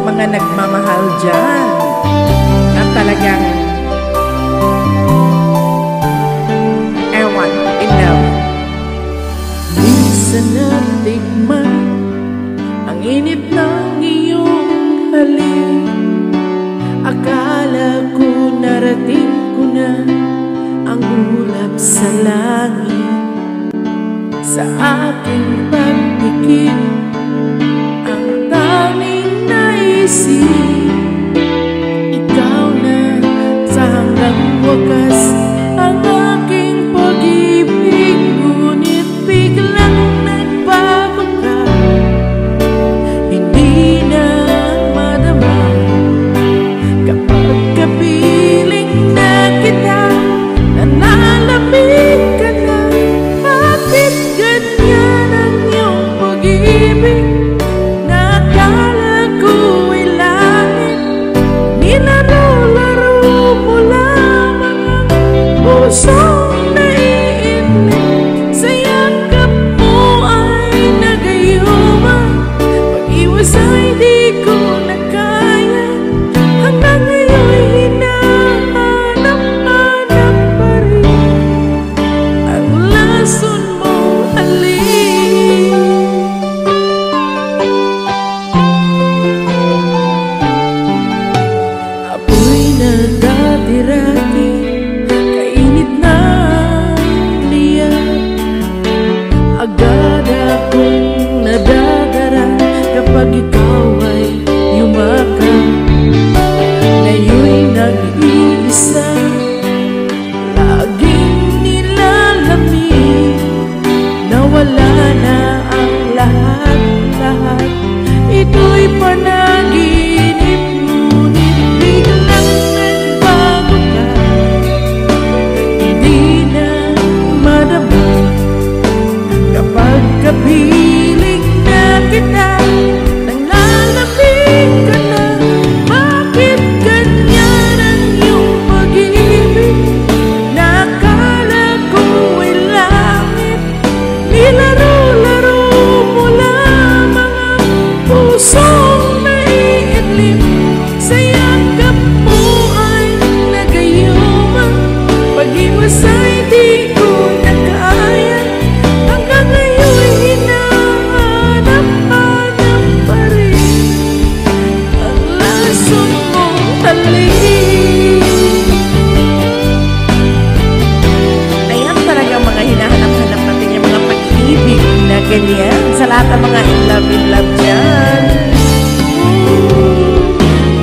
mga nagmamahal dyan na talagang ewan, in love. Minsan natikman ang init ng iyong halik. Akala ko narating ko na ang ulap sa langit. Sa aking pagpikit, ang tanging naisip, ikaw na sa hanggang wakas ang aking pag-ibig. Ngunit biglang nagbago ka, hindi na madama kapag kapiling na kita, nanalamig ka na. Bakit ganyan ang iyong pag-ibig? Nakala ko ay langit, nilaro-laro mo lamang ang pusong naiinip. Sa yakap mo ay nagayuma, pag-iwas ay di ko na kaya. Hanggang ngayon'y hinahanap-hanap pa rin ang lason mong halik. Apoy na dati-rati, kainit na liyak. Agad akong nadadara kapag ikaw ay yumakap. Ngayon'y nag-iisa, laging nilalamig. Nawala na ang lahat-lahat, ito'y panaginip. Ngunit biglang nagbago ka, hindi na madama kapag kapiling na kita, nanglalamig ka na. Bakit ganyan ang iyong pag-ibig? Nakala ko ay langit, nilaro-laro mo lamang ang pusong naiidlim. Sa yakap mo ay nagayuma, pag-iwas ay di ko na kaya. Hanggang ngayon'y hinahanap-hanap pa rin ang lason mong halik. Ayan talagang mga hinahanap-hanap natin yung mga pag-ibig na ganyan sa lahat ng mga in love dyan.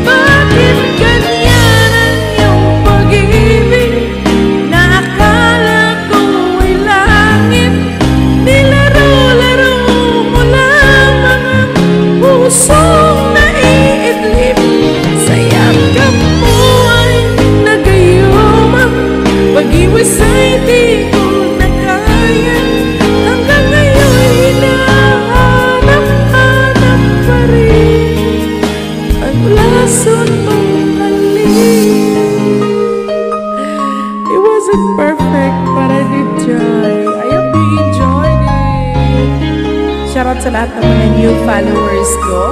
Bakit ganyan ang iyong pag-ibig? Nakakala ko ay langit, nilaro-laro mo lamang ang pusong naiidlip. Sa yakap mo ay nagayuma, pag-iwas ay di ko na kaya. Hanggang ngayon'y hinahanap-hanap pa rin ang lason mong halik. It wasn't perfect, but I did try. I hope you enjoyed it. Shoutout sa lahat ng mga new followers ko.